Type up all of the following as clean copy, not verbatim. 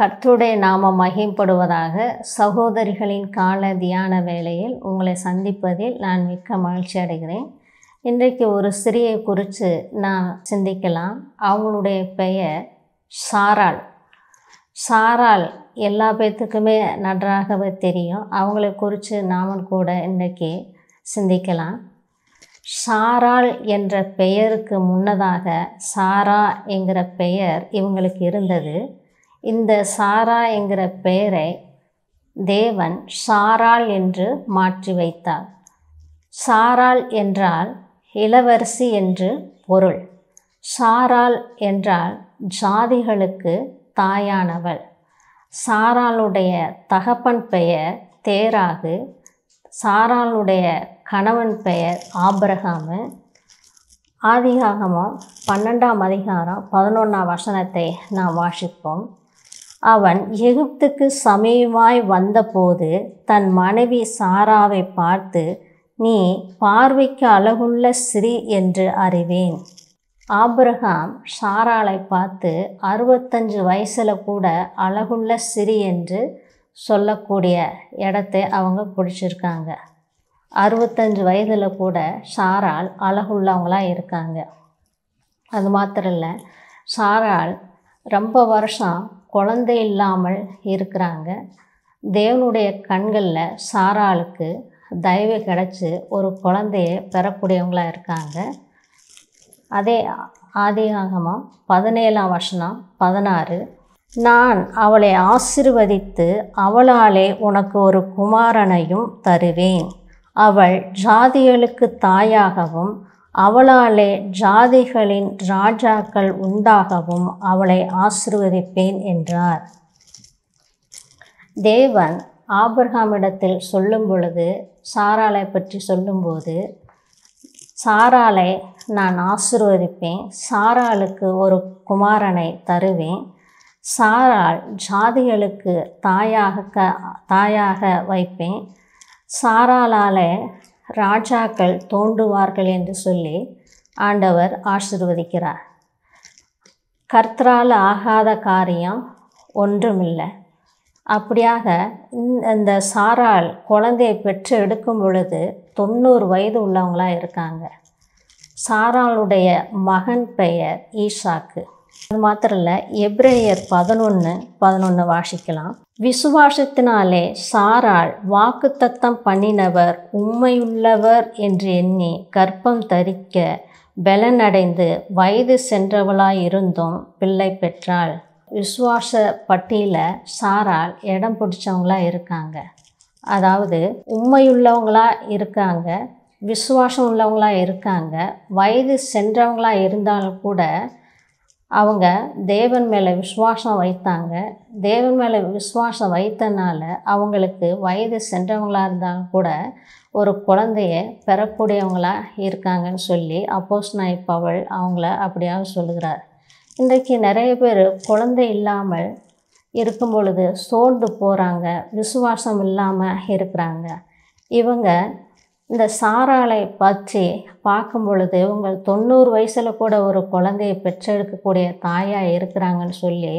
கர்த்தருடைய நாமம் மகிமைப்படுவதாக. சகோதரிகளின் கால தியான வேளையில் உங்களை சந்திப்பதில் நான் மிக்க மகிழ்ச்சி அடைகிறேன். இன்றைக்கு ஒரு ஸ்திரியை குறித்து நான் சிந்திக்கலாம். அவங்களுடைய பெயர் சாராள். சாராள் எல்லா பேர்த்துக்குமே நன்றாகவே தெரியும். அவங்களை குறித்து நாமும் கூட இன்றைக்கி சிந்திக்கலாம். சாராள் என்ற பெயருக்கு முன்னதாக சாரா என்கிற பெயர் இவங்களுக்கு இருந்தது. இந்த சாரா என்கிற பெயரை தேவன் சாராள் என்று மாற்றி வைத்தார். சாராள் என்றால் இளவரசி என்று பொருள். சாராள் என்றால் ஜாதிகளுக்கு தாயானவள். சாராளுடைய தகப்பன் பெயர் தேராகு. சாராளுடைய கணவன் பெயர் ஆபிரகாமு. ஆதியாகமம் 12ஆம் அதிகாரம் 11ஆம் வசனத்தை நாம் வாசிப்போம். அவன் எகிப்துக்கு சமீபமாய் வந்தபோது தன் மனைவி சாராவை பார்த்து, நீ பார்வைக்கு அழகுள்ள ஸ்திரீ என்று அறிவேன். ஆபிரகாம் சாராளை பார்த்து 65 வயசில் கூட அழகுள்ள ஸ்திரீ என்று சொல்லக்கூடிய இடத்தை அவங்க பிடிச்சிருக்காங்க. 65 வயதில் கூட சாராள் அழகுள்ளவங்களாக இருக்காங்க. அது மாத்திரம் இல்லை, சாராள் ரொம்ப வருஷம் குழந்தை இல்லாமல் இருக்கிறாங்க. தேவனுடைய கண்களில் சாராளுக்கு தயவு கிடச்சி ஒரு குழந்தையை பெறக்கூடியவங்களாக இருக்காங்க. அதே ஆதியாகமம் 17ஆம் வசனம் 16, நான் அவளை ஆசீர்வதித்து அவளாலே உனக்கு ஒரு குமாரனையும் தருவேன். அவள் ஜாதிகளுக்கு தாயாகவும் அவளாலே ஜாதிகளின் ராஜாக்கள் உண்டாகவும் அவளை ஆசீர்வதிப்பேன் என்றார். தேவன் ஆபிரகாமிடத்தில் சொல்லும் பொழுது, சாராளை பற்றி சொல்லும்போது, சாராளை நான் ஆசீர்வதிப்பேன், சாராளுக்கு ஒரு குமாரனை தருவேன், சாராள் ஜாதிகளுக்கு தாயாக வைப்பேன், சாராளால் ராஜாக்கள் தோன்றுவார்கள் என்று சொல்லி ஆண்டவர் ஆசீர்வதிக்கிறார். கர்த்தரால் ஆகாத காரியம் ஒன்றுமில்லை. அப்படியாக இந்த சாராள் குழந்தையை பெற்று எடுக்கும் பொழுது 90 வயது உள்ளவங்களாக இருக்காங்க. சாராளுடைய மகன் பெயர் ஈசாக்கு. அது மாத்திரம் இல்லை, எபிரேயர் 11:11 வாசிக்கலாம். விசுவாசத்தினாலே சாராள் வாக்குத்தத்தம் பண்ணினவர் உண்மையுள்ளவர் என்று எண்ணி கர்ப்பம் தரிக்க பலனடைந்து வயது சென்றவளாயிருந்தும் பிள்ளை பெற்றாள். விசுவாச பட்டியலில் சாராள் இடம் பிடிச்சவங்களாக இருக்காங்க. அதாவது உண்மையுள்ளவங்களாக இருக்காங்க, விசுவாசம் உள்ளவங்களாக இருக்காங்க. வயது சென்றவங்களாக இருந்தாலும் கூட அவங்க தேவன் மேலே விசுவாசம் வைத்தாங்க. தேவன் மேலே விசுவாசம் வைத்தனால அவங்களுக்கு வயது சென்றவங்களாக இருந்தாலும் கூட ஒரு குழந்தைய பெறக்கூடியவங்களாக இருக்காங்கன்னு சொல்லி அப்போஸ்தலனாகிய பவுல் அவங்கள அப்படியாக சொல்லுகிறார். இன்றைக்கு நிறைய பேர் குழந்தை இல்லாமல் இருக்கும் பொழுது சோர்ந்து போகிறாங்க, விசுவாசம் இல்லாமல் இருக்கிறாங்க. இவங்க இந்த சாராளை பற்றி பார்க்கும் பொழுது இவங்க 90 வயசில் கூட ஒரு குழந்தையை பெற்றெடுக்கக்கூடிய தாயாக இருக்கிறாங்கன்னு சொல்லி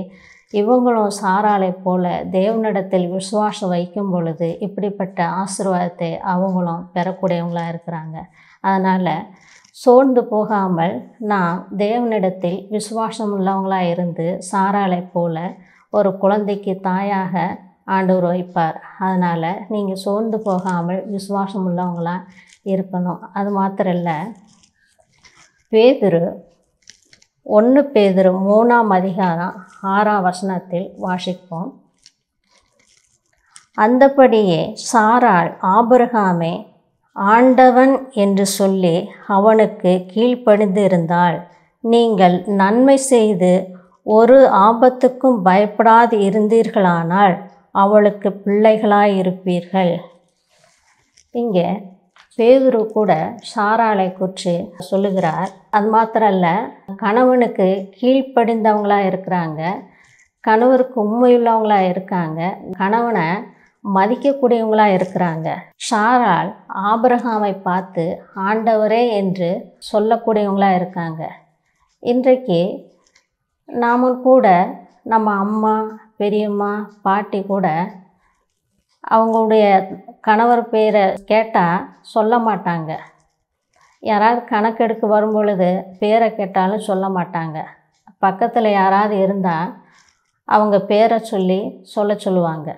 இவங்களும் சாராளை போல தேவனிடத்தில் விசுவாசம் வைக்கும் பொழுது இப்படிப்பட்ட ஆசீர்வாதத்தை அவங்களும் பெறக்கூடியவங்களாக இருக்கிறாங்க. அதனால் சோர்ந்து போகாமல் நாம் தேவனிடத்தில் விசுவாசம் உள்ளவங்களாக இருந்து சாராளை போல ஒரு குழந்தைக்கு தாயாக ஆண்டவர் வைப்பார். அதனால் நீங்கள் சோர்ந்து போகாமல் விசுவாசம் உள்ளவங்களாக இருக்கணும். அது மாத்திரம் இல்லை, பேதுரு 1 பேதுரு 3ஆம் அதிகாரம் 6ஆம் வசனத்தில் வாசிப்போம். அந்தபடியே சாராள் ஆபிரகாமே ஆண்டவன் என்று சொல்லி அவனுக்கு கீழ்ப்படிந்து இருந்தால் நீங்கள் நன்மை செய்து ஒரு ஆபத்துக்கும் பயப்படாது இருந்தீர்களானால் அவளுக்கு பிள்ளைகளாய் இருப்பீர்கள். இங்கே பேதுரு கூட சாராளை குறித்து சொல்லுகிறார். அது மாத்திரம் இல்லை, கணவனுக்கு கீழ்ப்படிந்தவங்களாக இருக்கிறாங்க, கணவருக்கு உண்மையுள்ளவங்களாக இருக்காங்க, கணவனை மதிக்கக்கூடியவங்களாக இருக்கிறாங்க. சாராள் ஆபிரகாமை பார்த்து ஆண்டவரே என்று சொல்லக்கூடியவங்களாக இருக்காங்க. இன்றைக்கு நாமும் கூட நம்ம அம்மா பெரியம்மா, பாட்டி கூட அவங்களுடைய கணவர் பேரை கேட்டால் சொல்ல மாட்டாங்க. யாராவது கணக்கெடுக்க வரும்பொழுது பேரை கேட்டாலும் சொல்ல மாட்டாங்க. பக்கத்தில் யாராவது இருந்தால் அவங்க பேரை சொல்ல சொல்லுவாங்க.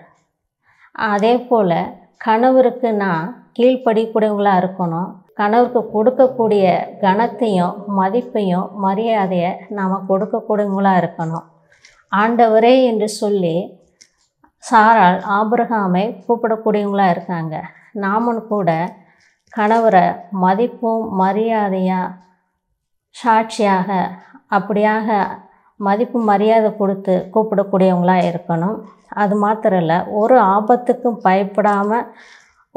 அதே போல் கணவருக்கு நான் கீழ்ப்படிக்கூடியவங்களாக இருக்கணும். கணவருக்கு கொடுக்கக்கூடிய கனத்தையும் மதிப்பையும் மரியாதையை நாம் கொடுக்கக்கூடியவங்களாக இருக்கணும். ஆண்டவரே என்று சொல்லி சாராள் ஆபிரகாமை கூப்பிடக்கூடியவங்களாக இருக்காங்க. நாமும் கூட கணவரை மதிப்பும் மரியாதையாக சாட்சியாக அப்படியாக மதிப்பு மரியாதை கொடுத்து கூப்பிடக்கூடியவங்களாக இருக்கணும். அது மாத்திரம் இல்லை, ஒரு ஆபத்துக்கும் பயப்படாமல்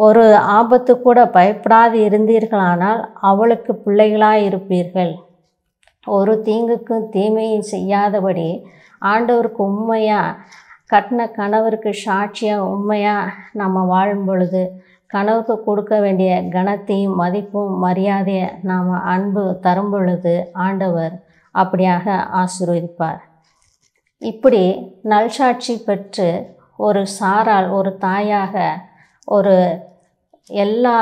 ஒரு ஆபத்து கூட பயப்படாது இருந்தீர்களானால் அவளுக்கு பிள்ளைகளாக இருப்பீர்கள். ஒரு தீங்குக்கும் தீமையும் செய்யாதபடி ஆண்டவருக்கு உண்மையாக கட்டின கணவருக்கு சாட்சியாக உண்மையாக நம்ம வாழும் பொழுது கணவருக்கு கொடுக்க வேண்டிய கனத்தையும் மதிப்பும் மரியாதையை நாம் அன்பு தரும் பொழுது ஆண்டவர் அப்படியாக ஆசீர்வதிப்பார். இப்படி நல்சாட்சி பெற்று ஒரு சாராள் ஒரு தாயாக, ஒரு எல்லா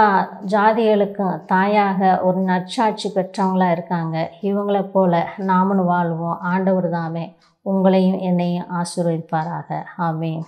ஜாதிகளுக்கும் தாயாக ஒரு நற்சாட்சி பெற்றவங்களாக இருக்காங்க. இவங்களை போல் நாமளும் வாழ்வோம். ஆண்டவர் தாமே உங்களையும் என்னையும் ஆசீர்வதிப்பாராக. ஆமென்.